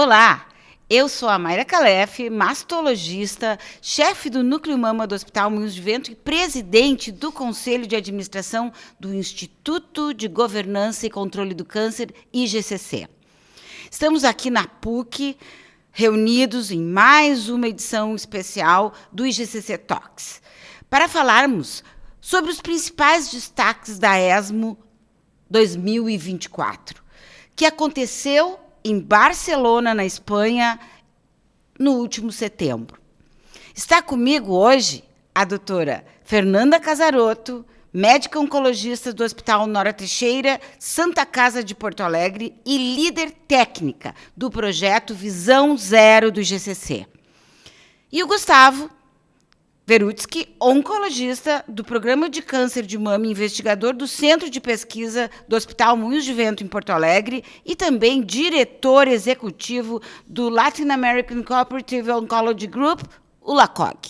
Olá, eu sou a Mayra Calef, mastologista, chefe do Núcleo Mama do Hospital Moinhos de Vento e presidente do Conselho de Administração do Instituto de Governança e Controle do Câncer, IGCC. Estamos aqui na PUC, reunidos em mais uma edição especial do IGCC Talks, para falarmos sobre os principais destaques da ESMO 2024, que aconteceu em Barcelona, na Espanha, no último setembro. Está comigo hoje a doutora Fernanda Casarotto, médica oncologista do Hospital Nora Teixeira, Santa Casa de Porto Alegre e líder técnica do projeto Visão Zero do IGCC. E o Gustavo Verutsky, oncologista do Programa de Câncer de Mama e investigador do Centro de Pesquisa do Hospital Moinhos de Vento, em Porto Alegre, e também diretor executivo do Latin American Cooperative Oncology Group, o LACOG.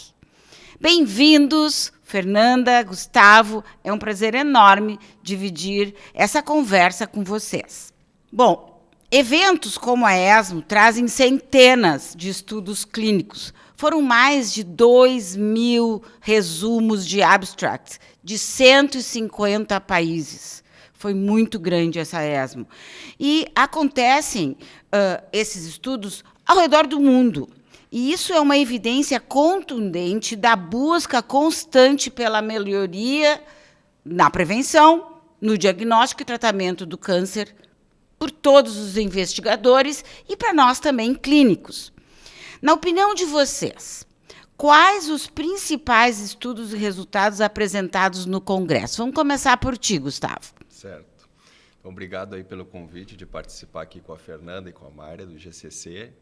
Bem-vindos, Fernanda, Gustavo, é um prazer enorme dividir essa conversa com vocês. Bom, eventos como a ESMO trazem centenas de estudos clínicos. Foram mais de 2.000 resumos de abstracts de 150 países. Foi muito grande essa ESMO. E acontecem esses estudos ao redor do mundo. E isso é uma evidência contundente da busca constante pela melhoria na prevenção, no diagnóstico e tratamento do câncer por todos os investigadores e para nós também clínicos. Na opinião de vocês, quais os principais estudos e resultados apresentados no Congresso? Vamos começar por ti, Gustavo. Certo. Então, obrigado aí pelo convite de participar aqui com a Fernanda e com a Mayra do GCC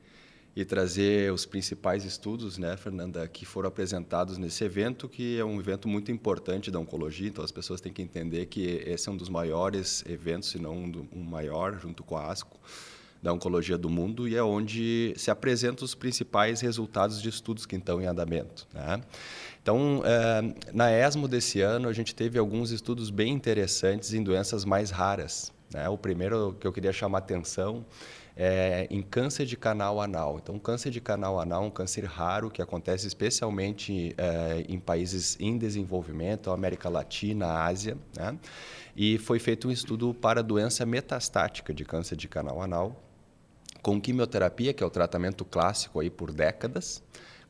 e trazer os principais estudos, né, Fernanda, que foram apresentados nesse evento, que é um evento muito importante da oncologia. Então, as pessoas têm que entender que esse é um dos maiores eventos, se não um maior, junto com a ASCO, da oncologia do mundo, e é onde se apresentam os principais resultados de estudos que estão em andamento, né? Então, na ESMO desse ano, a gente teve alguns estudos bem interessantes em doenças mais raras, né? O primeiro que eu queria chamar a atenção é em câncer de canal anal. Então, câncer de canal anal é um câncer raro que acontece especialmente em países em desenvolvimento, América Latina, Ásia, né? E foi feito um estudo para doença metastática de câncer de canal anal, com quimioterapia, que é o tratamento clássico aí por décadas,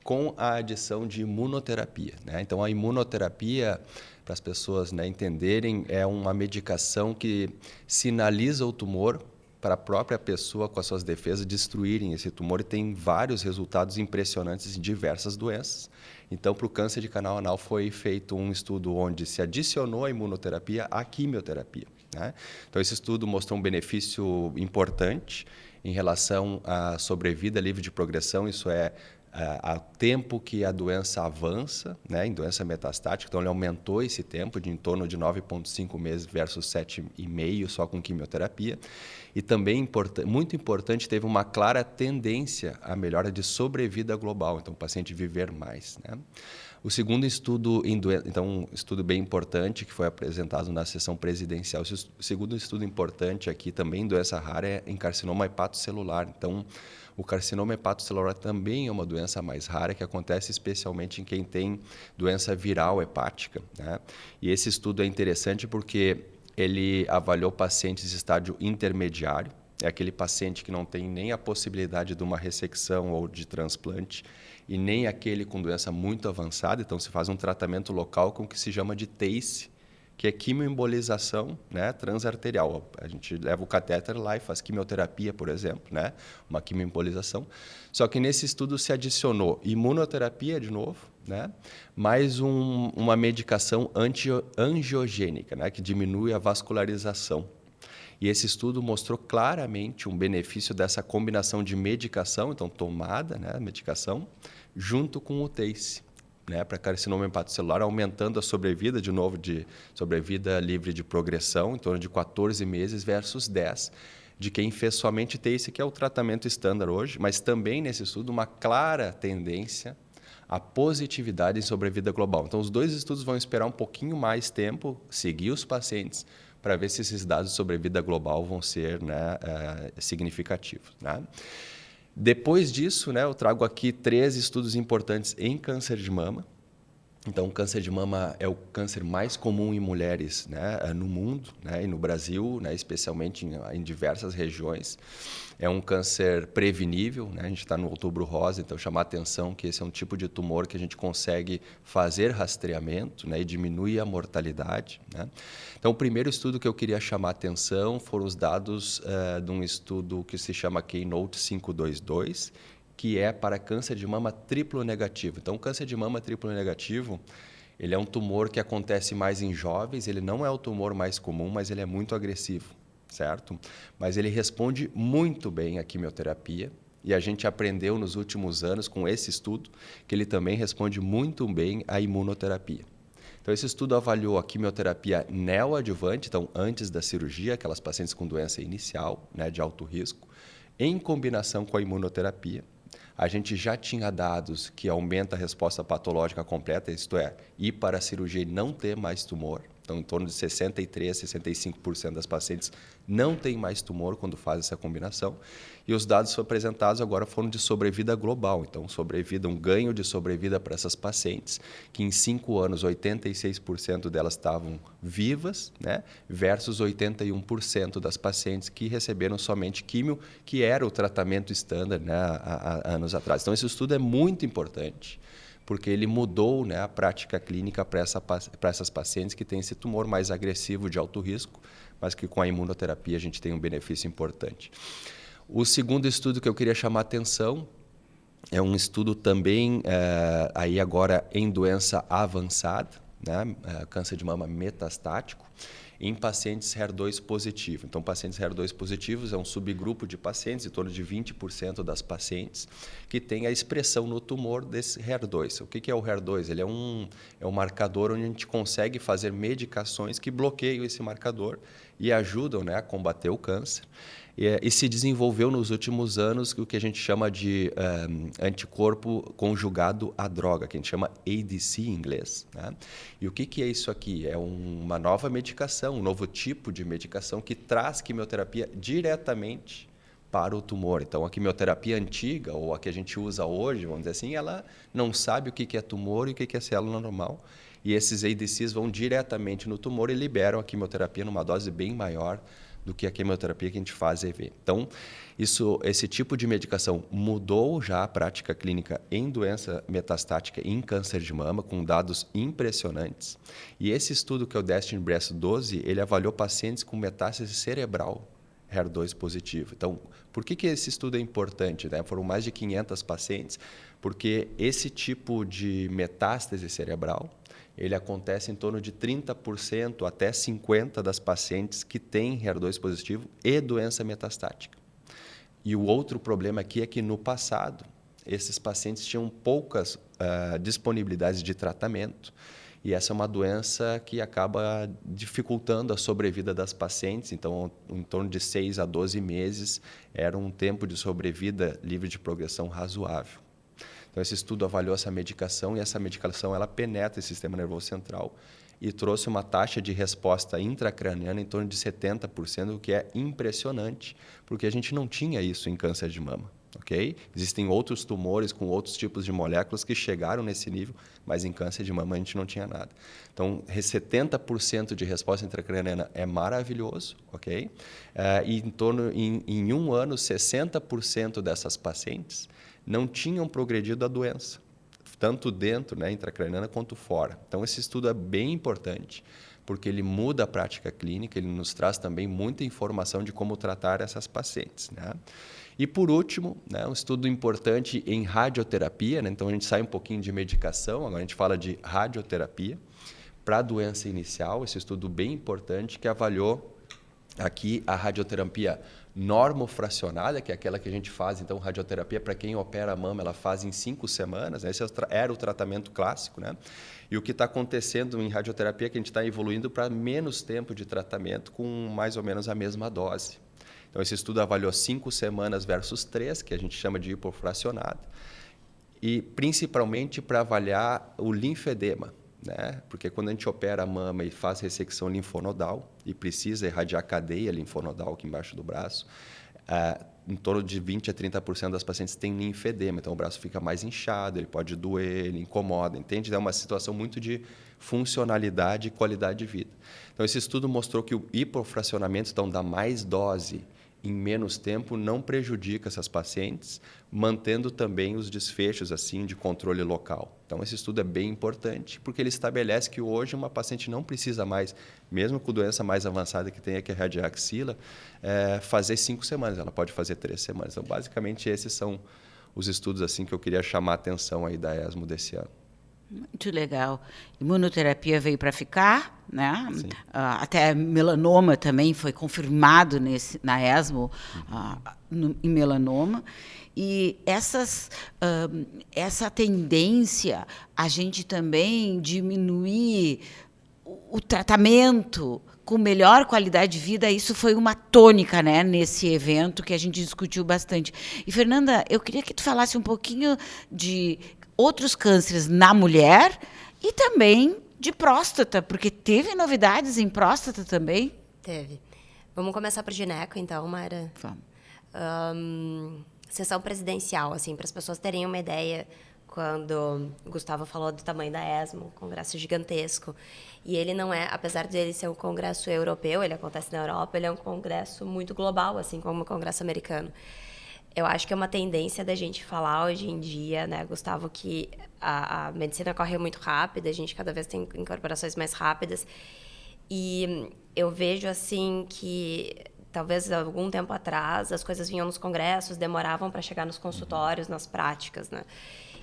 com a adição de imunoterapia, né? Então, a imunoterapia, para as pessoas, né, entenderem, é uma medicação que sinaliza o tumor para a própria pessoa, com as suas defesas, destruírem esse tumor, e tem vários resultados impressionantes em diversas doenças. Então, para o câncer de canal anal foi feito um estudo onde se adicionou a imunoterapia à quimioterapia, né? Então, esse estudo mostrou um benefício importante em relação à sobrevida livre de progressão, isso é, ao tempo que a doença avança, né, em doença metastática. Então, ele aumentou esse tempo de em torno de 9,5 meses versus 7,5 só com quimioterapia. E também, muito importante, teve uma clara tendência à melhora de sobrevida global, então o paciente viver mais, né? O segundo estudo, então, um estudo bem importante, que foi apresentado na sessão presidencial. O segundo estudo importante aqui também em doença rara é em carcinoma hepatocelular. Então, o carcinoma hepatocelular também é uma doença mais rara, que acontece especialmente em quem tem doença viral hepática, né? E esse estudo é interessante porque ele avaliou pacientes de estágio intermediário, é aquele paciente que não tem nem a possibilidade de uma ressecção ou de transplante, e nem aquele com doença muito avançada. Então, se faz um tratamento local com o que se chama de TACE, que é quimioembolização, né, transarterial. A gente leva o catéter lá e faz quimioterapia, por exemplo, né, uma quimioembolização. Só que nesse estudo se adicionou imunoterapia de novo, né, mais uma medicação antiangiogênica, né, que diminui a vascularização. E esse estudo mostrou claramente um benefício dessa combinação de medicação, então tomada, né, medicação, junto com o TACE, né, para carcinoma hepatocelular, aumentando a sobrevida, de novo, de sobrevida livre de progressão, em torno de 14 meses versus 10, de quem fez somente TACE, que é o tratamento estándar hoje, mas também nesse estudo uma clara tendência à positividade em sobrevida global. Então, os dois estudos vão esperar um pouquinho mais tempo, seguir os pacientes, para ver se esses dados de sobrevida global vão ser, né, significativos, né? Depois disso, né, eu trago aqui 3 estudos importantes em câncer de mama. Então, o câncer de mama é o câncer mais comum em mulheres, né, no mundo, né, e no Brasil, né, especialmente em diversas regiões. É um câncer prevenível, né, a gente está no Outubro Rosa, então chamar a atenção que esse é um tipo de tumor que a gente consegue fazer rastreamento, né, e diminui a mortalidade, né. Então, o primeiro estudo que eu queria chamar a atenção foram os dados de um estudo que se chama Keynote 522, que é para câncer de mama triplo negativo. Então, o câncer de mama triplo negativo, ele é um tumor que acontece mais em jovens, ele não é o tumor mais comum, mas ele é muito agressivo, certo? Mas ele responde muito bem à quimioterapia, e a gente aprendeu nos últimos anos, com esse estudo, que ele também responde muito bem à imunoterapia. Então, esse estudo avaliou a quimioterapia neoadjuvante, então antes da cirurgia, aquelas pacientes com doença inicial, né, de alto risco, em combinação com a imunoterapia. A gente já tinha dados que aumenta a resposta patológica completa, isto é, ir para a cirurgia e não ter mais tumor. Então, em torno de 63% a 65% das pacientes não tem mais tumor quando faz essa combinação. E os dados apresentados agora foram de sobrevida global. Então, sobrevida, um ganho de sobrevida para essas pacientes, que em 5 anos, 86% delas estavam vivas, né, versus 81% das pacientes que receberam somente químio, que era o tratamento estándar, né, há anos atrás. Então, esse estudo é muito importante, porque ele mudou, né, a prática clínica para essas pacientes que têm esse tumor mais agressivo de alto risco, mas que com a imunoterapia a gente tem um benefício importante. O segundo estudo que eu queria chamar a atenção é um estudo também, aí agora em doença avançada, né, câncer de mama metastático, em pacientes HER2 positivo. Então, pacientes HER2 positivos é um subgrupo de pacientes, em torno de 20% das pacientes, que tem a expressão no tumor desse HER2. O que é o HER2? Ele é um marcador onde a gente consegue fazer medicações que bloqueiam esse marcador e ajudam, né, a combater o câncer. E se desenvolveu nos últimos anos o que a gente chama de anticorpo conjugado à droga, que a gente chama ADC em inglês, né? E o que é isso aqui? É uma nova medicação, um novo tipo de medicação que traz quimioterapia diretamente para o tumor. Então, a quimioterapia antiga, ou a que a gente usa hoje, vamos dizer assim, ela não sabe o que é tumor e o que é célula normal. E esses ADCs vão diretamente no tumor e liberam a quimioterapia numa dose bem maior do que a quimioterapia que a gente faz EV. Então, esse tipo de medicação mudou já a prática clínica em doença metastática em câncer de mama, com dados impressionantes. E esse estudo, que é o Destiny Breast 12, ele avaliou pacientes com metástase cerebral HER2 positivo. Então, por que esse estudo é importante, né? Foram mais de 500 pacientes, porque esse tipo de metástase cerebral, ele acontece em torno de 30% até 50% das pacientes que têm HER2 positivo e doença metastática. E o outro problema aqui é que, no passado, esses pacientes tinham poucas disponibilidades de tratamento, e essa é uma doença que acaba dificultando a sobrevida das pacientes. Então, em torno de 6 a 12 meses era um tempo de sobrevida livre de progressão razoável. Então, esse estudo avaliou essa medicação, e essa medicação ela penetra o sistema nervoso central e trouxe uma taxa de resposta intracraniana em torno de 70%, o que é impressionante, porque a gente não tinha isso em câncer de mama. Okay? Existem outros tumores com outros tipos de moléculas que chegaram nesse nível, mas em câncer de mama a gente não tinha nada. Então, 70% de resposta intracraniana é maravilhoso, ok? E em um ano, 60% dessas pacientes não tinham progredido a doença, tanto dentro, né, intracraniana, quanto fora. Então, esse estudo é bem importante, porque ele muda a prática clínica, ele nos traz também muita informação de como tratar essas pacientes, né? E, por último, né, um estudo importante em radioterapia, né? Então, a gente sai um pouquinho de medicação, agora a gente fala de radioterapia para a doença inicial, esse estudo bem importante que avaliou aqui a radioterapia normofracionada, que é aquela que a gente faz, então, radioterapia para quem opera a mama, ela faz em 5 semanas, né? Esse era o tratamento clássico, né? E o que está acontecendo em radioterapia é que a gente está evoluindo para menos tempo de tratamento com mais ou menos a mesma dose. Então, esse estudo avaliou 5 semanas versus 3, que a gente chama de hipofracionado, e principalmente para avaliar o linfedema, né? Porque quando a gente opera a mama e faz ressecção linfonodal e precisa irradiar a cadeia linfonodal aqui embaixo do braço, em torno de 20% a 30% das pacientes têm linfedema, então o braço fica mais inchado, ele pode doer, ele incomoda, entende? É uma situação muito de funcionalidade e qualidade de vida. Então, esse estudo mostrou que o hipofracionamento, então, da mais dose em menos tempo, não prejudica essas pacientes, mantendo também os desfechos assim de controle local. Então, esse estudo é bem importante, porque ele estabelece que hoje uma paciente não precisa mais, mesmo com doença mais avançada que tenha que irradiar a axila, fazer 5 semanas, ela pode fazer 3 semanas. Então, basicamente, esses são os estudos assim que eu queria chamar a atenção aí da ESMO desse ano. Muito legal. Imunoterapia veio para ficar, né? Até melanoma também foi confirmado na ESMO, em melanoma. E essa tendência a gente também diminuir o tratamento com melhor qualidade de vida, isso foi uma tônica, né, nesse evento que a gente discutiu bastante. E, Fernanda, eu queria que tu falasse um pouquinho de outros cânceres na mulher e também de próstata, porque teve novidades em próstata também. Teve. Vamos começar por gineco, então, Mara. Vamos. Sessão presidencial, assim, para as pessoas terem uma ideia, quando o Gustavo falou do tamanho da ESMO, um congresso gigantesco, e ele não é, apesar de ele ser um congresso europeu, ele acontece na Europa, ele é um congresso muito global, assim como o congresso americano. Eu acho que é uma tendência da gente falar hoje em dia, né, Gustavo, que a medicina corre muito rápido, a gente cada vez tem incorporações mais rápidas. E eu vejo, assim, que talvez algum tempo atrás as coisas vinham nos congressos, demoravam para chegar nos consultórios, nas práticas, né?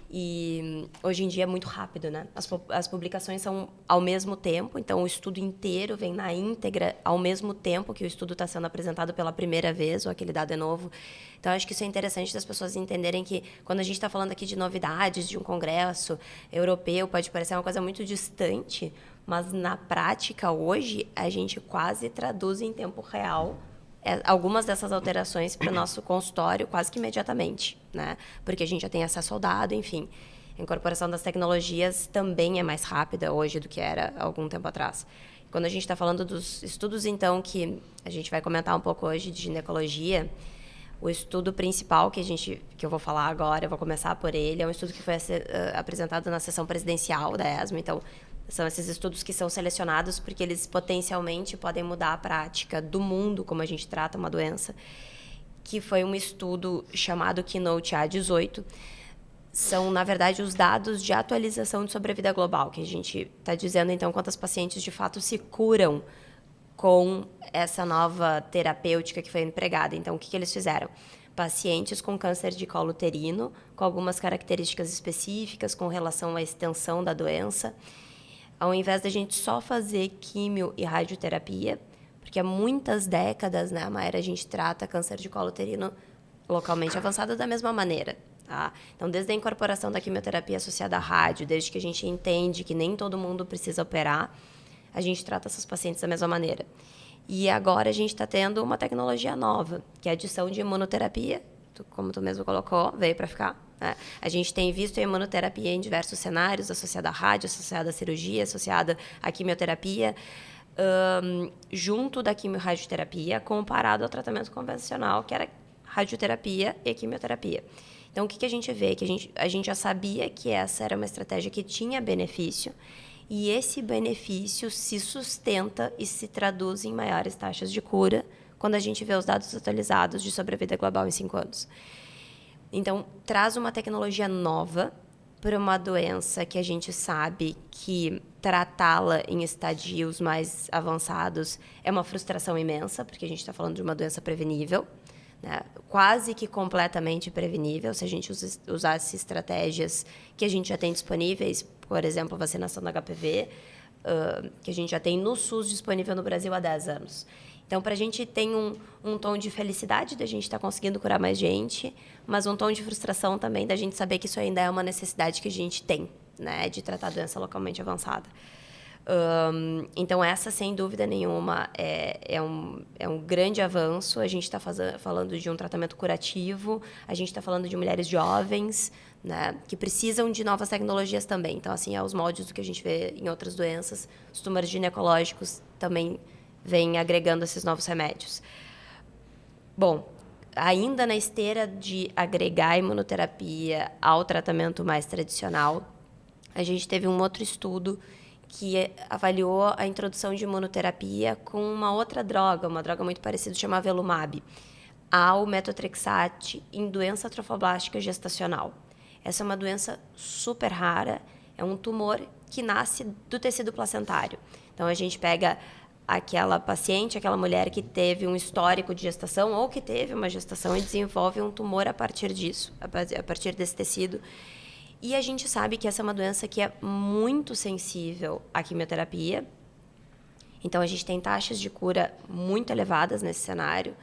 E hoje em dia é muito rápido, né? As publicações são ao mesmo tempo, então o estudo inteiro vem na íntegra ao mesmo tempo que o estudo está sendo apresentado pela primeira vez, ou aquele dado é novo. Então, acho que isso é interessante das pessoas entenderem que, quando a gente está falando aqui de novidades, de um congresso europeu, pode parecer uma coisa muito distante, mas na prática, hoje, a gente quase traduz em tempo real algumas dessas alterações para o nosso consultório quase que imediatamente, né? Porque a gente já tem acesso ao dado, enfim. A incorporação das tecnologias também é mais rápida hoje do que era há algum tempo atrás. Quando a gente está falando dos estudos, então, que a gente vai comentar um pouco hoje de ginecologia, o estudo principal que eu vou falar agora, eu vou começar por ele, é um estudo que foi apresentado na sessão presidencial da ESMO. Então, são esses estudos que são selecionados porque eles potencialmente podem mudar a prática do mundo como a gente trata uma doença, que foi um estudo chamado Keynote A18. São, na verdade, os dados de atualização de sobrevida global, que a gente está dizendo, então, quantas pacientes de fato se curam com essa nova terapêutica que foi empregada. Então, o que eles fizeram? Pacientes com câncer de colo uterino, com algumas características específicas com relação à extensão da doença, ao invés da gente só fazer químio e radioterapia, porque há muitas décadas, né, Mayra, a gente trata câncer de colo uterino localmente avançado da mesma maneira. Tá? Então, desde a incorporação da quimioterapia associada à rádio, desde que a gente entende que nem todo mundo precisa operar, a gente trata essas pacientes da mesma maneira. E agora a gente está tendo uma tecnologia nova, que é a adição de imunoterapia, como tu mesmo colocou, veio para ficar. A gente tem visto a imunoterapia em diversos cenários, associada à rádio, associada à cirurgia, associada à quimioterapia, junto da quimio-radioterapia, comparado ao tratamento convencional, que era radioterapia e quimioterapia. Então, o que a gente vê? Que a gente já sabia que essa era uma estratégia que tinha benefício, e esse benefício se sustenta e se traduz em maiores taxas de cura quando a gente vê os dados atualizados de sobrevida global em 5 anos. Então, traz uma tecnologia nova para uma doença que a gente sabe que tratá-la em estadios mais avançados é uma frustração imensa, porque a gente está falando de uma doença prevenível, né? Quase que completamente prevenível, se a gente usasse estratégias que a gente já tem disponíveis, por exemplo, a vacinação do HPV, que a gente já tem no SUS disponível no Brasil há 10 anos. Então, para a gente tem um tom de felicidade da gente estar conseguindo curar mais gente, mas um tom de frustração também da gente saber que isso ainda é uma necessidade que a gente tem, né, de tratar a doença localmente avançada. Então, essa, sem dúvida nenhuma, é um grande avanço. A gente está falando de um tratamento curativo, a gente está falando de mulheres jovens, né, que precisam de novas tecnologias também. Então, assim, aos moldes do que a gente vê em outras doenças, os tumores ginecológicos também vem agregando esses novos remédios. Bom, ainda na esteira de agregar a imunoterapia ao tratamento mais tradicional, a gente teve um outro estudo que avaliou a introdução de imunoterapia com uma outra droga, uma droga muito parecida, chamada Avelumab, ao metotrexate em doença trofoblástica gestacional. Essa é uma doença super rara, é um tumor que nasce do tecido placentário. Então, a gente pega aquela paciente, aquela mulher que teve um histórico de gestação ou que teve uma gestação e desenvolve um tumor a partir disso, a partir desse tecido. E a gente sabe que essa é uma doença que é muito sensível à quimioterapia. Então, a gente tem taxas de cura muito elevadas nesse cenário.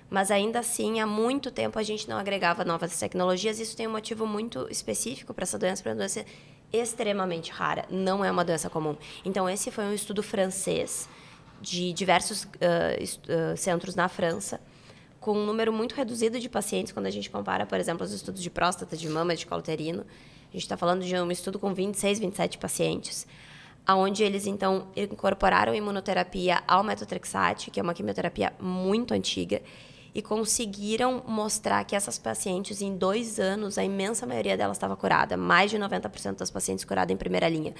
Mas, ainda assim, há muito tempo a gente não agregava novas tecnologias. Isso tem um motivo muito específico para essa doença, para uma doença extremamente rara. Não é uma doença comum. Então, esse foi um estudo francês de diversos centros na França, com um número muito reduzido de pacientes, quando a gente compara, por exemplo, os estudos de próstata, de mama, de colo uterino. A gente está falando de um estudo com 26, 27 pacientes, onde eles, então, incorporaram a imunoterapia ao metotrexate, que é uma quimioterapia muito antiga, e conseguiram mostrar que essas pacientes, em 2 anos, a imensa maioria delas estava curada, mais de 90% das pacientes curadas em primeira linha.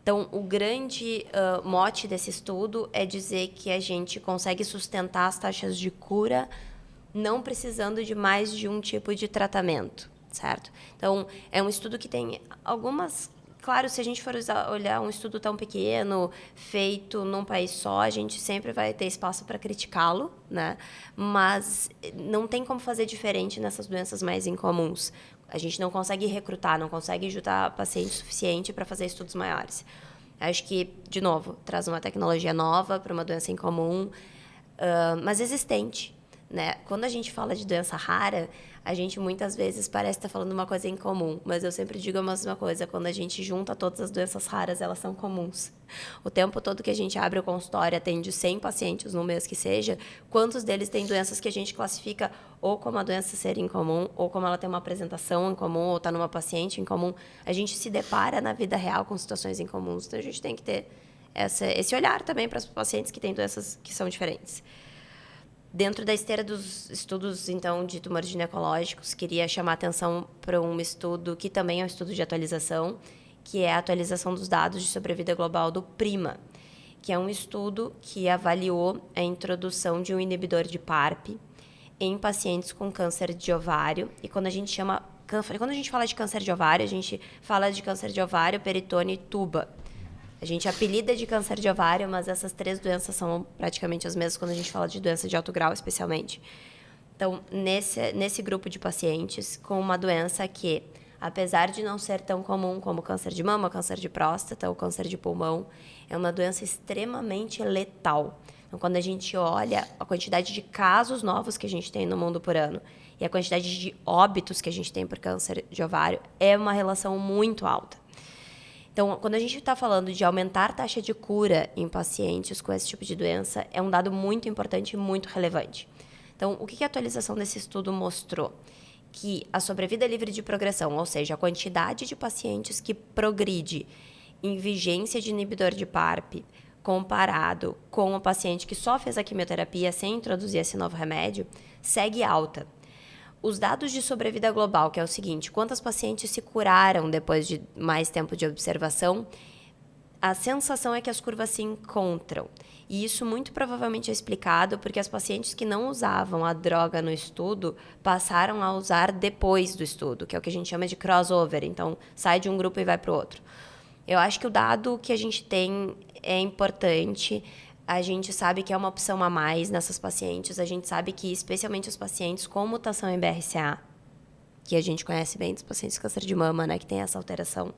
Então, o grande mote desse estudo é dizer que a gente consegue sustentar as taxas de cura não precisando de mais de um tipo de tratamento, certo? Então, é um estudo que tem algumas... Claro, se a gente for olhar um estudo tão pequeno, feito num país só, a gente sempre vai ter espaço para criticá-lo, né? Mas não tem como fazer diferente nessas doenças mais incomuns. A gente não consegue recrutar, não consegue juntar paciente suficiente para fazer estudos maiores. Acho que, de novo, traz uma tecnologia nova para uma doença incomum, mas existente, né? Quando a gente fala de doença rara, a gente muitas vezes parece estar falando uma coisa incomum, mas eu sempre digo a mesma coisa: quando a gente junta todas as doenças raras, elas são comuns. O tempo todo que a gente abre o consultório, atende 100 pacientes no mês que seja, quantos deles têm doenças que a gente classifica ou como a doença ser incomum, ou como ela tem uma apresentação incomum, ou está numa paciente incomum. A gente se depara na vida real com situações incomuns, então a gente tem que ter esse olhar também para os pacientes que têm doenças que são diferentes. Dentro da esteira dos estudos, então, de tumores ginecológicos, queria chamar a atenção para um estudo que também é um estudo de atualização, que é a atualização dos dados de sobrevida global do PRIMA, que é um estudo que avaliou a introdução de um inibidor de PARP em pacientes com câncer de ovário. E quando a gente fala de câncer de ovário, a gente fala de câncer de ovário, peritônio e tuba. A gente apelida de câncer de ovário, mas essas 3 doenças são praticamente as mesmas quando a gente fala de doença de alto grau, especialmente. Então, nesse grupo de pacientes com uma doença que, apesar de não ser tão comum como câncer de mama, câncer de próstata ou câncer de pulmão, é uma doença extremamente letal. Então, quando a gente olha a quantidade de casos novos que a gente tem no mundo por ano e a quantidade de óbitos que a gente tem por câncer de ovário, é uma relação muito alta. Então, quando a gente está falando de aumentar a taxa de cura em pacientes com esse tipo de doença, é um dado muito importante e muito relevante. Então, o que a atualização desse estudo mostrou? Que a sobrevida livre de progressão, ou seja, a quantidade de pacientes que progride em vigência de inibidor de PARP, comparado com o paciente que só fez a quimioterapia sem introduzir esse novo remédio, segue alta. Os dados de sobrevida global, que é o seguinte: quantas pacientes se curaram depois de mais tempo de observação, a sensação é que as curvas se encontram. E isso muito provavelmente é explicado porque as pacientes que não usavam a droga no estudo passaram a usar depois do estudo, que é o que a gente chama de crossover. Então, sai de um grupo e vai para o outro. Eu acho que o dado que a gente tem é importante. A gente sabe que é uma opção a mais nessas pacientes. A gente sabe que, especialmente os pacientes com mutação em BRCA, que a gente conhece bem dos pacientes com câncer de mama, né, que tem essa alteração,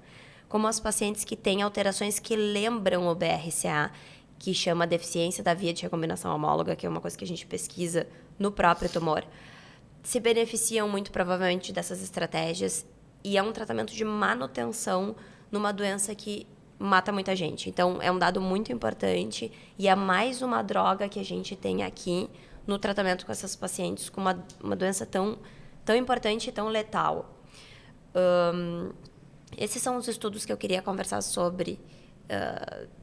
como as pacientes que têm alterações que lembram o BRCA, que chama deficiência da via de recombinação homóloga, que é uma coisa que a gente pesquisa no próprio tumor, se beneficiam muito provavelmente dessas estratégias, e é um tratamento de manutenção numa doença que mata muita gente. Então, é um dado muito importante e é mais uma droga que a gente tem aqui no tratamento com essas pacientes com uma doença tão importante e tão letal. Esses são os estudos que eu queria conversar sobre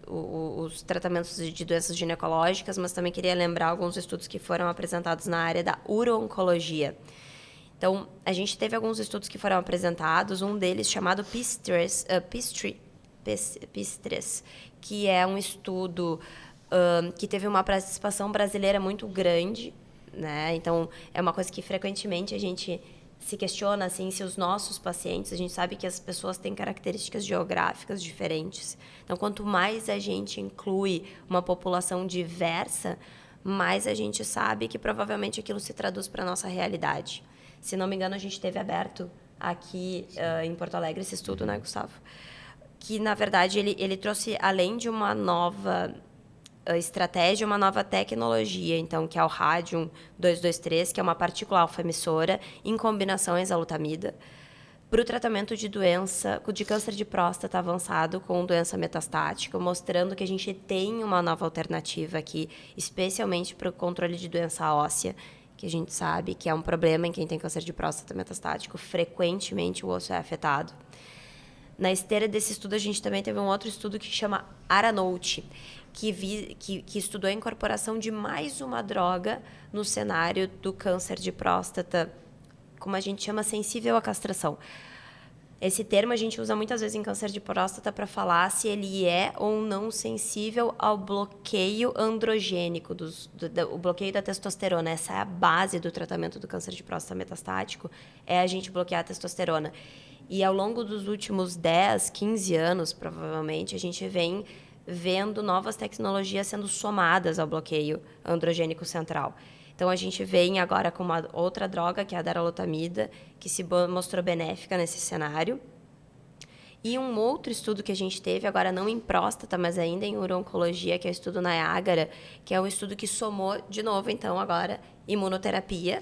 os tratamentos de doenças ginecológicas, mas também queria lembrar alguns estudos que foram apresentados na área da uro-oncologia. Então, a gente teve alguns estudos que foram apresentados, um deles chamado PIS3, que é um estudo que teve uma participação brasileira muito grande, né? Então, é uma coisa que frequentemente a gente se questiona assim, se os nossos pacientes, a gente sabe que as pessoas têm características geográficas diferentes. Então, quanto mais a gente inclui uma população diversa, mais a gente sabe que provavelmente aquilo se traduz para a nossa realidade. Se não me engano, a gente teve aberto aqui em Porto Alegre esse estudo, né, Gustavo? Que, na verdade, ele trouxe, além de uma nova estratégia, uma nova tecnologia, então, que é o Radium-223, que é uma partícula alfa-emissora em combinação com exalutamida, para o tratamento de câncer de próstata avançado com doença metastática, mostrando que a gente tem uma nova alternativa aqui, especialmente para o controle de doença óssea, que a gente sabe que é um problema em quem tem câncer de próstata metastático. Frequentemente o osso é afetado. Na esteira desse estudo, a gente também teve um outro estudo que chama ARANOTE, que estudou a incorporação de mais uma droga no cenário do câncer de próstata, como a gente chama, sensível à castração. Esse termo a gente usa muitas vezes em câncer de próstata para falar se ele é ou não sensível ao bloqueio androgênico, o bloqueio da testosterona. Essa é a base do tratamento do câncer de próstata metastático, é a gente bloquear a testosterona. E ao longo dos últimos 10, 15 anos, provavelmente, a gente vem vendo novas tecnologias sendo somadas ao bloqueio androgênico central. Então, a gente vem agora com uma outra droga, que é a darolutamida, que se mostrou benéfica nesse cenário. E um outro estudo que a gente teve, agora não em próstata, mas ainda em uro-oncologia, que é o estudo Niágara, que é um estudo que somou, de novo, então, agora, imunoterapia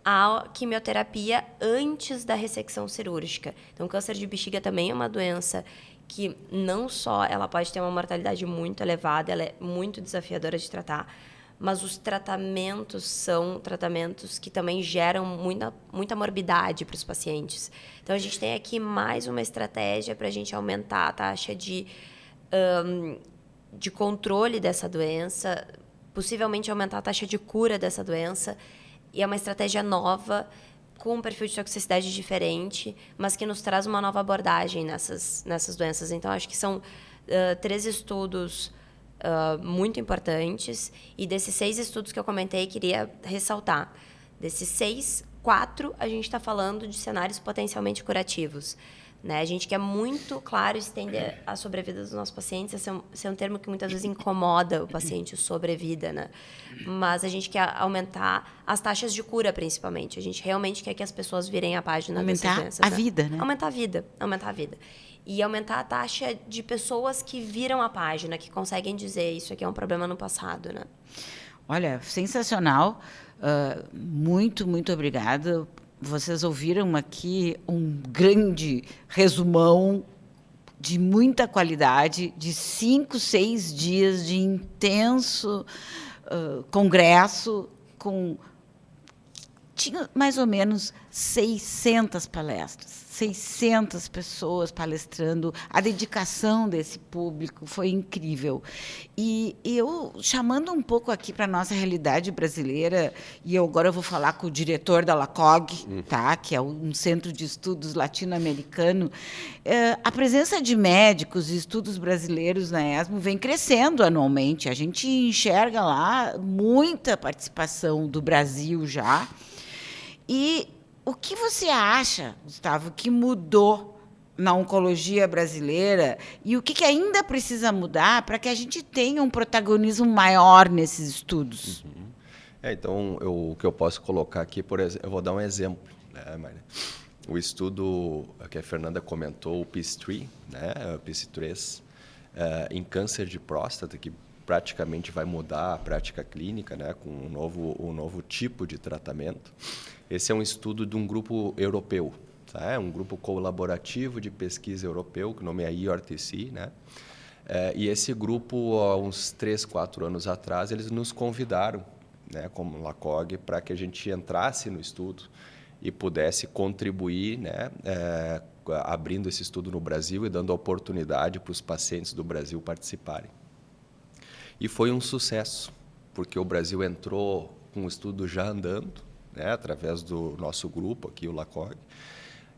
à quimioterapia antes da ressecção cirúrgica. Então, câncer de bexiga também é uma doença que não só ela pode ter uma mortalidade muito elevada, ela é muito desafiadora de tratar, mas os tratamentos são tratamentos que também geram muita morbidade para os pacientes. Então, a gente tem aqui mais uma estratégia para a gente aumentar a taxa de controle dessa doença, possivelmente aumentar a taxa de cura dessa doença, e é uma estratégia nova, com um perfil de toxicidade diferente, mas que nos traz uma nova abordagem nessas doenças. Então, acho que são 3 estudos muito importantes, e desses 6 estudos que eu comentei, queria ressaltar. Desses 6, 4 a gente está falando de cenários potencialmente curativos. Né? A gente quer muito, claro, estender a sobrevida dos nossos pacientes. Esse é um termo que muitas vezes incomoda o paciente, sobrevida, né? Mas a gente quer aumentar as taxas de cura, principalmente. A gente realmente quer que as pessoas virem a página dessas doenças. Aumentar a vida, né? Aumentar a vida. E aumentar a taxa de pessoas que viram a página, que conseguem dizer isso aqui é um problema no passado, né? Olha, sensacional. Muito, muito obrigada. Vocês ouviram aqui um grande resumão de muita qualidade, de 5, 6 dias de intenso congresso, tinha mais ou menos 600 palestras, 600 pessoas palestrando. A dedicação desse público foi incrível. E eu, chamando um pouco aqui para a nossa realidade brasileira, e agora eu vou falar com o diretor da LACOG, tá? Que é um centro de estudos latino-americano, a presença de médicos e estudos brasileiros na ESMO vem crescendo anualmente. A gente enxerga lá muita participação do Brasil já. E o que você acha, Gustavo, que mudou na oncologia brasileira e o que ainda precisa mudar para que a gente tenha um protagonismo maior nesses estudos? Então, o que eu posso colocar aqui, por exemplo, eu vou dar um exemplo, né, Maria? O estudo que a Fernanda comentou, o PIS3, né, o PIS3, em câncer de próstata, que praticamente vai mudar a prática clínica, né, com um novo tipo de tratamento. Esse é um estudo de um grupo europeu, tá? É um grupo colaborativo de pesquisa europeu, que o nome é IORTC, né? E esse grupo, há uns 3, 4 anos atrás, eles nos convidaram, né, como LACOG, para que a gente entrasse no estudo e pudesse contribuir, né, abrindo esse estudo no Brasil e dando a oportunidade para os pacientes do Brasil participarem. E foi um sucesso, porque o Brasil entrou com o estudo já andando, né, através do nosso grupo aqui, o LACOG,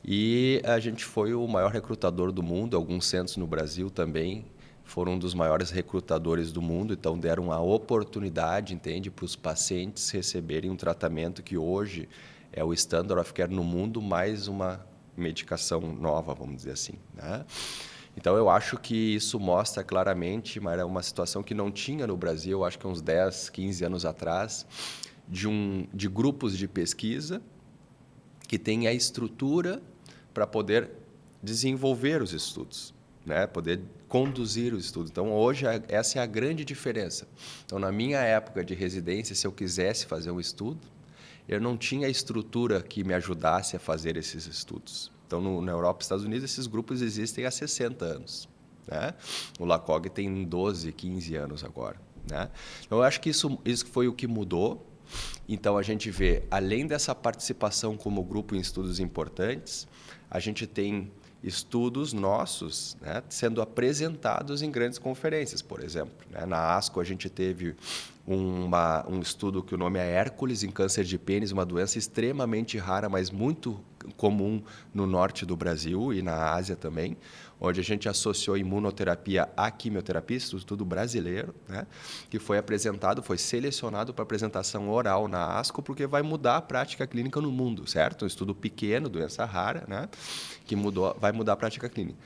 e a gente foi o maior recrutador do mundo. Alguns centros no Brasil também foram um dos maiores recrutadores do mundo, então deram a oportunidade, entende, para os pacientes receberem um tratamento que hoje é o standard of care no mundo, mais uma medicação nova, vamos dizer assim, né? Então, eu acho que isso mostra claramente uma situação que não tinha no Brasil, acho que uns 10, 15 anos atrás, de grupos de pesquisa que têm a estrutura para poder desenvolver os estudos, né? Poder conduzir os estudos. Então, hoje, essa é a grande diferença. Então, na minha época de residência, se eu quisesse fazer um estudo, eu não tinha a estrutura que me ajudasse a fazer esses estudos. Então, na Europa e Estados Unidos, esses grupos existem há 60 anos. Né? O LACOG tem 12, 15 anos agora. Né? Então, eu acho que isso foi o que mudou. Então, a gente vê, além dessa participação como grupo em estudos importantes, a gente tem estudos nossos, né, sendo apresentados em grandes conferências, por exemplo. Né? Na ASCO, a gente teve um estudo que o nome é Hércules, em câncer de pênis, uma doença extremamente rara, mas muito comum no norte do Brasil e na Ásia também, onde a gente associou imunoterapia à quimioterapia, isso tudo brasileiro, né? Que foi apresentado, foi selecionado para apresentação oral na ASCO, porque vai mudar a prática clínica no mundo, certo? Um estudo pequeno, doença rara, né? Que vai mudar a prática clínica.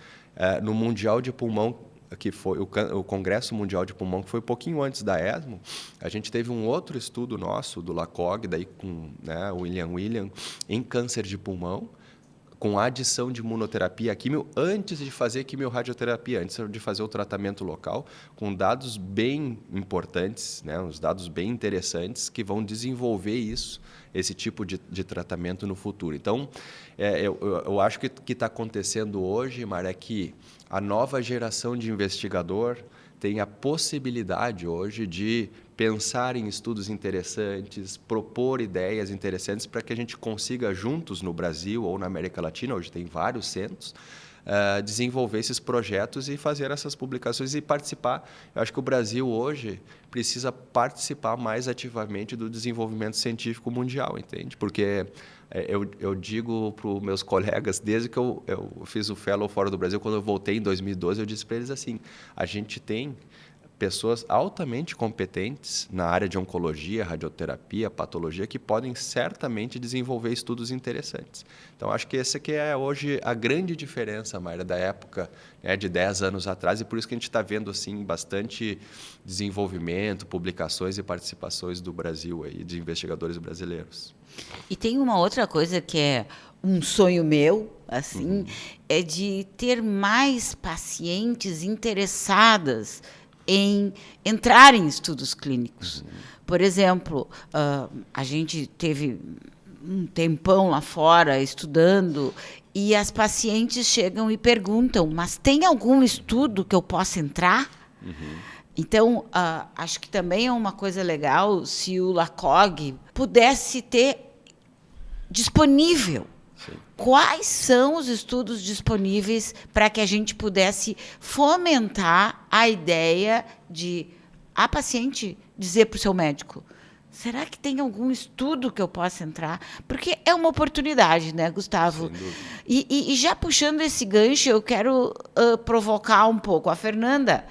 No Mundial de Pulmão, que foi o Congresso Mundial de Pulmão, que foi um pouquinho antes da ESMO, a gente teve um outro estudo nosso, do LACOG, daí com, né, o William, em câncer de pulmão, com adição de imunoterapia, quimio, antes de fazer quimiorradioterapia, antes de fazer o tratamento local, com dados bem importantes, né, uns dados bem interessantes, que vão desenvolver esse tipo de tratamento no futuro. Então, eu acho que o que está acontecendo hoje, Mara, é que a nova geração de investigador tem a possibilidade hoje de pensar em estudos interessantes, propor ideias interessantes para que a gente consiga juntos no Brasil ou na América Latina, hoje tem vários centros, desenvolver esses projetos e fazer essas publicações e participar. Eu acho que o Brasil hoje precisa participar mais ativamente do desenvolvimento científico mundial, entende? Porque eu digo para os meus colegas, desde que eu fiz o Fellow fora do Brasil, quando eu voltei em 2012, eu disse para eles assim, a gente tem pessoas altamente competentes na área de oncologia, radioterapia, patologia, que podem certamente desenvolver estudos interessantes. Então, acho que essa aqui é hoje a grande diferença, Mayra, da época, né, de 10 anos atrás, e por isso que a gente está vendo assim, bastante desenvolvimento, publicações e participações do Brasil, aí, de investigadores brasileiros. E tem uma outra coisa que é um sonho meu, assim, é de ter mais pacientes interessadas em entrar em estudos clínicos. Por exemplo, a gente teve um tempão lá fora estudando e as pacientes chegam e perguntam, mas tem algum estudo que eu possa entrar? Então, acho que também é uma coisa legal se o LACOG pudesse ter disponível. Sim. Quais são os estudos disponíveis para que a gente pudesse fomentar a ideia de a paciente dizer para o seu médico, será que tem algum estudo que eu possa entrar? Porque é uma oportunidade, né, Gustavo? Sem dúvida. E já puxando esse gancho, eu quero provocar um pouco a Fernanda,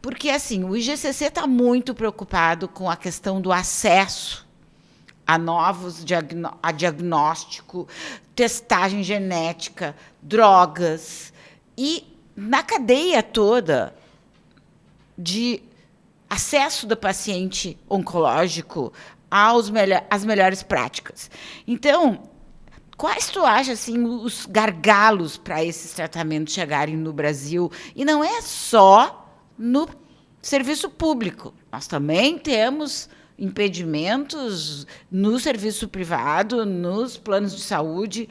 porque assim, o IGCC está muito preocupado com a questão do acesso a novos diagnóstico, testagem genética, drogas. E na cadeia toda de acesso do paciente oncológico às melhores práticas. Então, quais tu acha assim, os gargalos para esses tratamentos chegarem no Brasil? E não é só no serviço público. Nós também temos impedimentos no serviço privado, nos planos de saúde,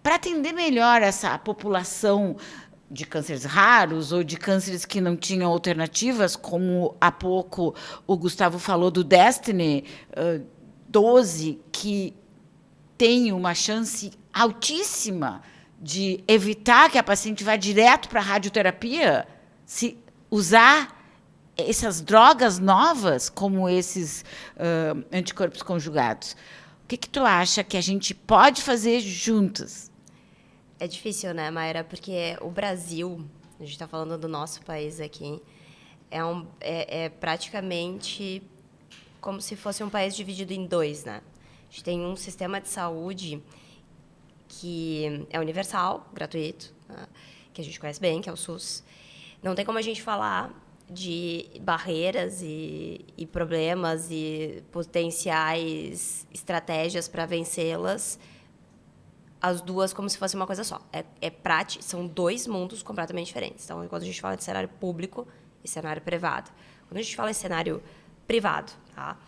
para atender melhor essa população de cânceres raros ou de cânceres que não tinham alternativas, como há pouco o Gustavo falou do Destiny 12, que tem uma chance altíssima de evitar que a paciente vá direto para a radioterapia, se usar essas drogas novas, como esses anticorpos conjugados? O que tu acha que a gente pode fazer juntas? É difícil, né, Mayra? Porque o Brasil, a gente está falando do nosso país aqui, é praticamente como se fosse um país dividido em dois, né? A gente tem um sistema de saúde que é universal, gratuito, né? Que a gente conhece bem, que é o SUS. Não tem como a gente falar de barreiras e problemas e potenciais estratégias para vencê-las, as duas como se fosse uma coisa só. São dois mundos completamente diferentes. Então, quando a gente fala de cenário público e cenário privado, quando a gente fala em cenário privado, tá?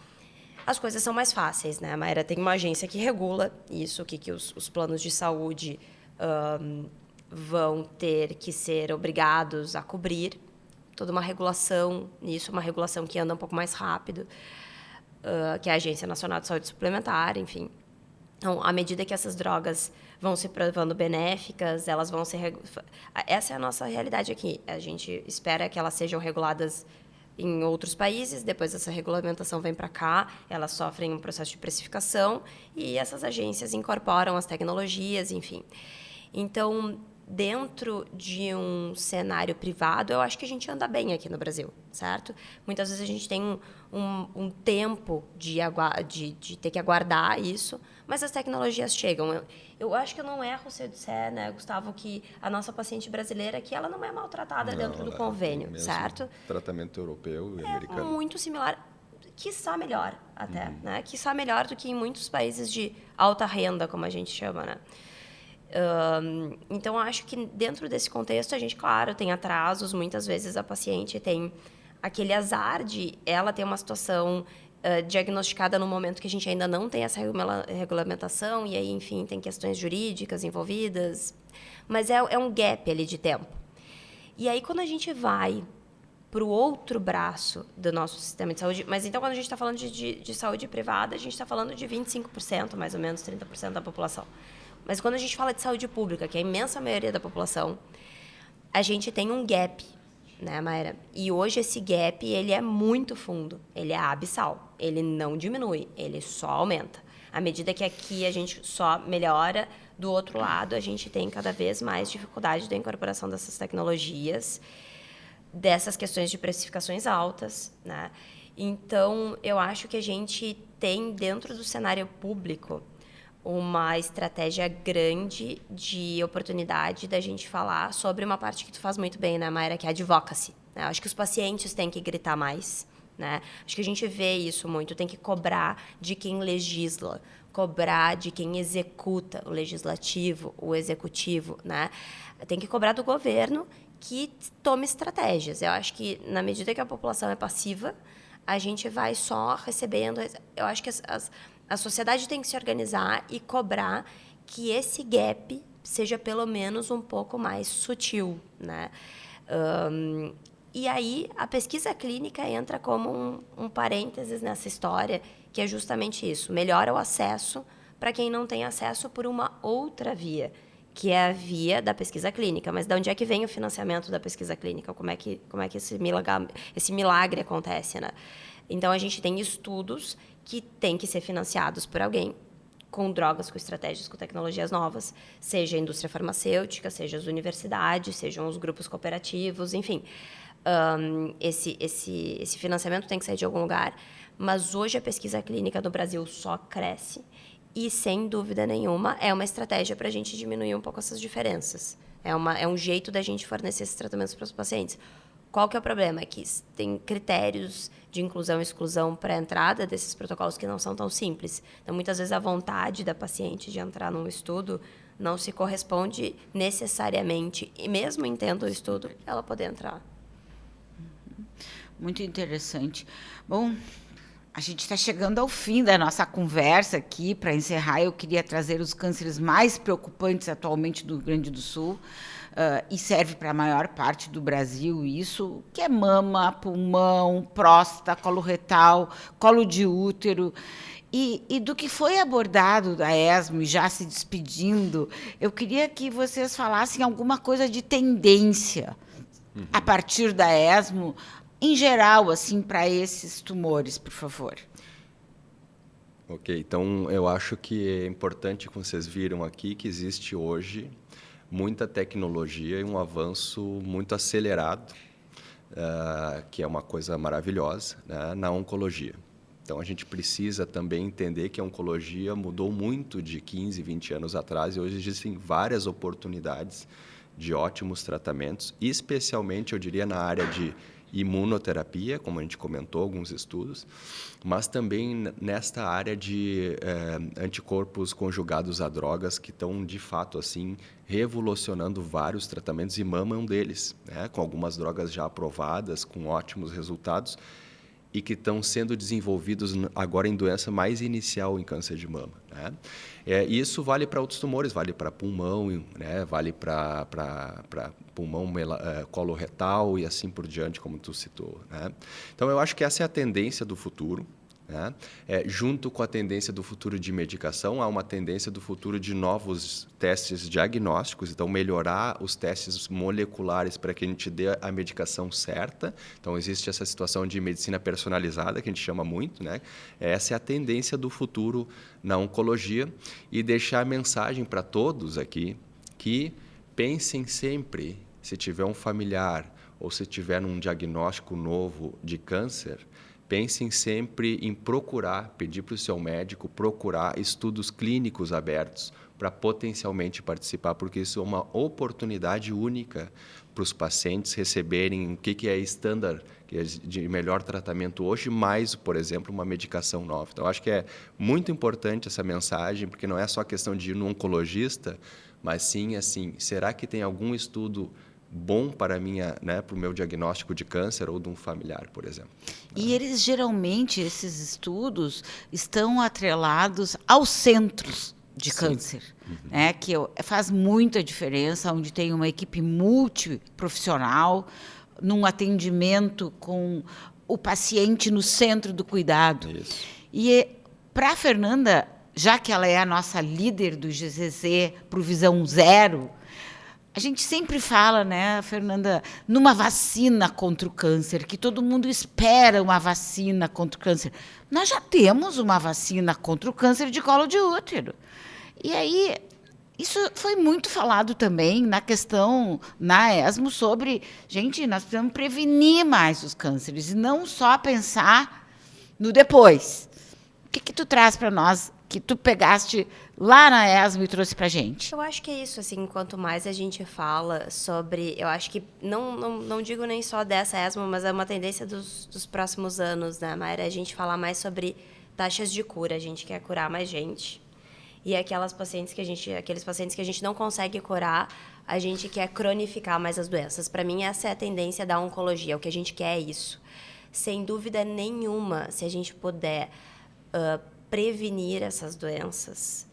As coisas são mais fáceis, né? A Mayra tem uma agência que regula isso, que os planos de saúde vão ter que ser obrigados a cobrir. Toda uma regulação nisso, uma regulação que anda um pouco mais rápido, que é a Agência Nacional de Saúde Suplementar, enfim. Então, à medida que essas drogas vão se provando benéficas, elas vão ser... Essa é a nossa realidade aqui. A gente espera que elas sejam reguladas em outros países, depois essa regulamentação vem para cá, elas sofrem um processo de precificação e essas agências incorporam as tecnologias, enfim. Então, dentro de um cenário privado, eu acho que a gente anda bem aqui no Brasil, certo? Muitas vezes a gente tem um tempo de ter que aguardar isso, mas as tecnologias chegam. Eu acho que eu não erro se eu disser, né, Gustavo, que a nossa paciente brasileira aqui, ela não é maltratada dentro do convênio, certo? Tratamento europeu e americano. É muito similar, quiçá melhor até, né? Quiçá melhor do que em muitos países de alta renda, como a gente chama, né? Então, acho que dentro desse contexto, a gente, claro, tem atrasos. Muitas vezes a paciente tem aquele azar de ela ter uma situação diagnosticada no momento que a gente ainda não tem essa regulamentação, e aí, enfim, tem questões jurídicas envolvidas. Mas é um gap ali de tempo. E aí, quando a gente vai para o outro braço do nosso sistema de saúde, mas então, quando a gente está falando de saúde privada, a gente está falando de 25%, mais ou menos, 30% da população. Mas quando a gente fala de saúde pública, que é a imensa maioria da população, a gente tem um gap, né, Mayra? E hoje esse gap, ele é muito fundo, ele é abissal, ele não diminui, ele só aumenta. À medida que aqui a gente só melhora, do outro lado a gente tem cada vez mais dificuldade da incorporação dessas tecnologias, dessas questões de precificações altas, né? Então, eu acho que a gente tem, dentro do cenário público, uma estratégia grande de oportunidade da gente falar sobre uma parte que tu faz muito bem, né, Mayra, que é a advocacy, né? Acho que os pacientes têm que gritar mais, né? Acho que a gente vê isso muito, tem que cobrar de quem legisla, cobrar de quem executa, o legislativo, o executivo, né? Tem que cobrar do governo que tome estratégias. Eu acho que, na medida que a população é passiva, a gente vai só recebendo... Eu acho que a sociedade tem que se organizar e cobrar que esse gap seja pelo menos um pouco mais sutil, né? E aí a pesquisa clínica entra como um parênteses nessa história, que é justamente isso: melhora o acesso para quem não tem acesso por uma outra via, que é a via da pesquisa clínica. Mas de onde é que vem o financiamento da pesquisa clínica? Como é que esse milagre acontece, né? Então, a gente tem estudos que têm que ser financiados por alguém, com drogas, com estratégias, com tecnologias novas, seja a indústria farmacêutica, seja as universidades, sejam os grupos cooperativos, enfim. Esse financiamento tem que sair de algum lugar, mas hoje a pesquisa clínica no Brasil só cresce e, sem dúvida nenhuma, é uma estratégia para a gente diminuir um pouco essas diferenças. É um jeito da gente fornecer esses tratamentos para os pacientes. Qual que é o problema? É que tem critérios de inclusão e exclusão para a entrada desses protocolos que não são tão simples. Então, muitas vezes, a vontade da paciente de entrar num estudo não se corresponde necessariamente, e mesmo entendo o estudo, ela poder entrar. Muito interessante. Bom, a gente está chegando ao fim da nossa conversa aqui. Para encerrar, eu queria trazer os cânceres mais preocupantes atualmente do Rio Grande do Sul, e serve para a maior parte do Brasil isso, que é mama, pulmão, próstata, colo retal, colo de útero. E do que foi abordado da ESMO, e já se despedindo, eu queria que vocês falassem alguma coisa de tendência a partir da ESMO, em geral, assim, para esses tumores, por favor. Ok, então eu acho que é importante que vocês viram aqui que existe hoje muita tecnologia e um avanço muito acelerado, que é uma coisa maravilhosa, né, na oncologia. Então, a gente precisa também entender que a oncologia mudou muito de 15, 20 anos atrás e hoje existem várias oportunidades de ótimos tratamentos, especialmente, eu diria, na área de imunoterapia, como a gente comentou, alguns estudos, mas também nesta área de anticorpos conjugados a drogas que estão, de fato, assim, revolucionando vários tratamentos e mama é um deles, né? Com algumas drogas já aprovadas, com ótimos resultados, e que estão sendo desenvolvidos agora em doença mais inicial em câncer de mama, né? Isso vale para outros tumores, vale para pulmão, né? Vale para pulmão coloretal e assim por diante, como tu citou, né? Então, eu acho que essa é a tendência do futuro, né? Junto com a tendência do futuro de medicação, há uma tendência do futuro de novos testes diagnósticos, então melhorar os testes moleculares para que a gente dê a medicação certa. Então, existe essa situação de medicina personalizada, que a gente chama muito, né? Essa é a tendência do futuro na oncologia, e deixar a mensagem para todos aqui que pensem sempre, se tiver um familiar ou se tiver um diagnóstico novo de câncer, pensem sempre em procurar, pedir para o seu médico procurar estudos clínicos abertos para potencialmente participar, porque isso é uma oportunidade única para os pacientes receberem o que é estándar de melhor tratamento hoje, mais, por exemplo, uma medicação nova. Então, acho que é muito importante essa mensagem, porque não é só questão de ir no oncologista, mas sim, assim, será que tem algum estudo bom para o meu diagnóstico de câncer ou de um familiar, por exemplo. E eles, geralmente, esses estudos estão atrelados aos centros de câncer, né? Que faz muita diferença, onde tem uma equipe multiprofissional, num atendimento com o paciente no centro do cuidado. Isso. E para a Fernanda, já que ela é a nossa líder do GCC para o Visão Zero, a gente sempre fala, né, Fernanda, numa vacina contra o câncer, que todo mundo espera uma vacina contra o câncer. Nós já temos uma vacina contra o câncer de colo de útero. E aí, isso foi muito falado também na questão, na ESMO, sobre, gente, nós precisamos prevenir mais os cânceres e não só pensar no depois. O que tu traz para nós, que tu pegaste lá na ESMO e trouxe para a gente? Eu acho que é isso, assim, quanto mais a gente fala sobre... Eu acho que, não digo nem só dessa ESMO, mas é uma tendência dos próximos anos, né, Mayra? A gente falar mais sobre taxas de cura. A gente quer curar mais gente. E aqueles pacientes que a gente não consegue curar, a gente quer cronificar mais as doenças. Para mim, essa é a tendência da oncologia. O que a gente quer é isso. Sem dúvida nenhuma, se a gente puder prevenir essas doenças,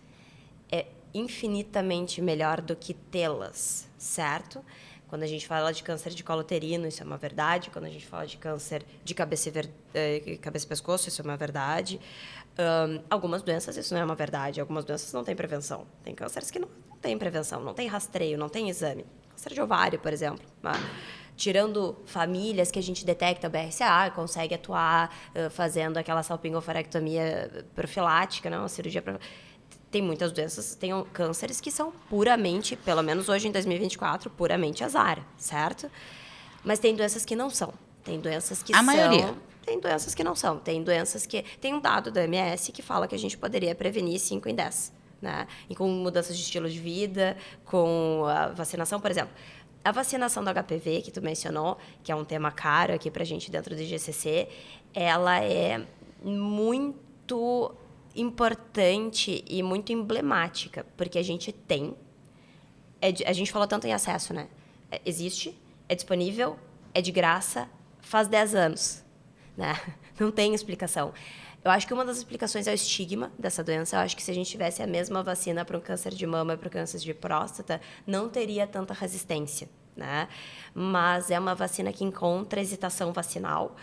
é infinitamente melhor do que tê-las, certo? Quando a gente fala de câncer de colo uterino, isso é uma verdade. Quando a gente fala de câncer de cabeça e pescoço, isso é uma verdade. Algumas doenças, isso não é uma verdade. Algumas doenças não têm prevenção. Tem cânceres que não têm prevenção, não tem rastreio, não tem exame. Câncer de ovário, por exemplo. Tirando famílias que a gente detecta BRCA, consegue atuar fazendo aquela salpingofarectomia profilática, não, uma cirurgia tem muitas doenças, tem cânceres que são puramente, pelo menos hoje em 2024, puramente azar, certo? Mas tem doenças que não são. Tem doenças que a maioria. Tem doenças que não são. Tem doenças que... Tem um dado da OMS que fala que a gente poderia prevenir 5 em 10. Né? E com mudanças de estilo de vida, com a vacinação, por exemplo. A vacinação do HPV, que tu mencionou, que é um tema caro aqui pra gente dentro do GCC, ela é muito importante e muito emblemática, porque a gente tem... a gente falou tanto em acesso, né? Existe, é disponível, é de graça, faz 10 anos. Né? Não tem explicação. Eu acho que uma das explicações é o estigma dessa doença. Eu acho que se a gente tivesse a mesma vacina para um câncer de mama e para o câncer de próstata, não teria tanta resistência. Né? Mas é uma vacina que encontra hesitação vacinal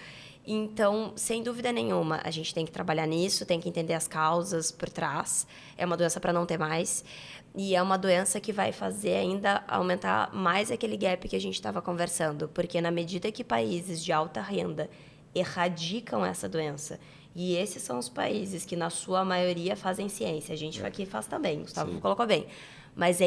Então, sem dúvida nenhuma, a gente tem que trabalhar nisso, tem que entender as causas por trás. É uma doença para não ter mais. E é uma doença que vai fazer ainda aumentar mais aquele gap que a gente estava conversando. Porque na medida que países de alta renda erradicam essa doença, e esses são os países que, na sua maioria, fazem ciência. A gente aqui faz também, Gustavo colocou bem. Mas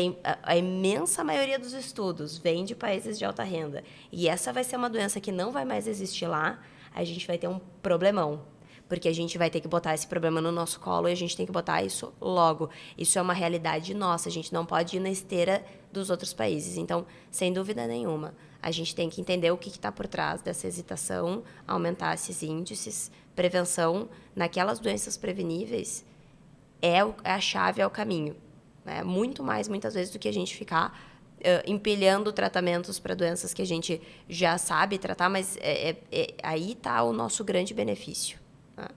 a imensa maioria dos estudos vem de países de alta renda. E essa vai ser uma doença que não vai mais existir lá. A gente vai ter um problemão. Porque a gente vai ter que botar esse problema no nosso colo e a gente tem que botar isso logo. Isso é uma realidade nossa. A gente não pode ir na esteira dos outros países. Então, sem dúvida nenhuma, a gente tem que entender o que está por trás dessa hesitação, aumentar esses índices, prevenção naquelas doenças preveníveis é a chave, é o caminho. Né? Muito mais, muitas vezes, do que a gente ficar empilhando tratamentos para doenças que a gente já sabe tratar, mas aí está o nosso grande benefício. Né?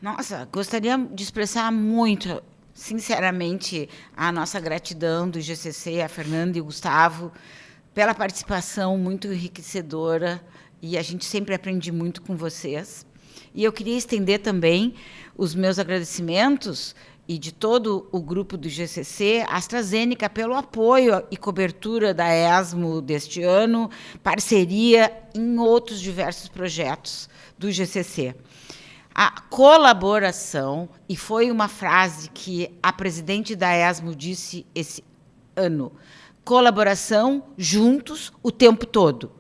Nossa, gostaria de expressar muito, sinceramente, a nossa gratidão do GCC, a Fernanda e o Gustavo, pela participação muito enriquecedora, e a gente sempre aprende muito com vocês. E eu queria estender também os meus agradecimentos e de todo o grupo do GCC, a AstraZeneca, pelo apoio e cobertura da ESMO deste ano, parceria em outros diversos projetos do GCC. A colaboração, e foi uma frase que a presidente da ESMO disse esse ano, colaboração juntos o tempo todo,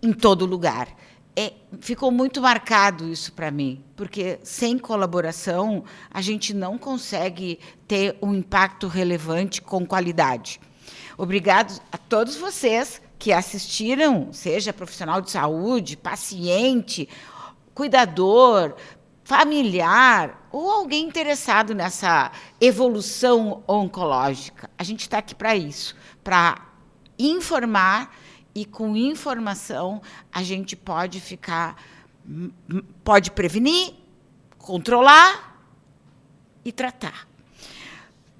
em todo lugar. Ficou muito marcado isso para mim, porque sem colaboração a gente não consegue ter um impacto relevante com qualidade. Obrigado a todos vocês que assistiram, seja profissional de saúde, paciente, cuidador, familiar ou alguém interessado nessa evolução oncológica. A gente está aqui para isso, para informar. E com informação a gente pode prevenir, controlar e tratar.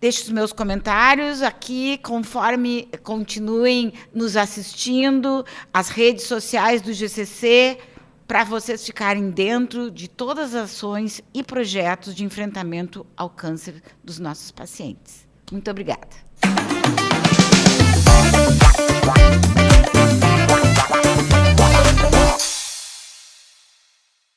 Deixo os meus comentários aqui, conforme continuem nos assistindo, as redes sociais do GCC, para vocês ficarem dentro de todas as ações e projetos de enfrentamento ao câncer dos nossos pacientes. Muito obrigada.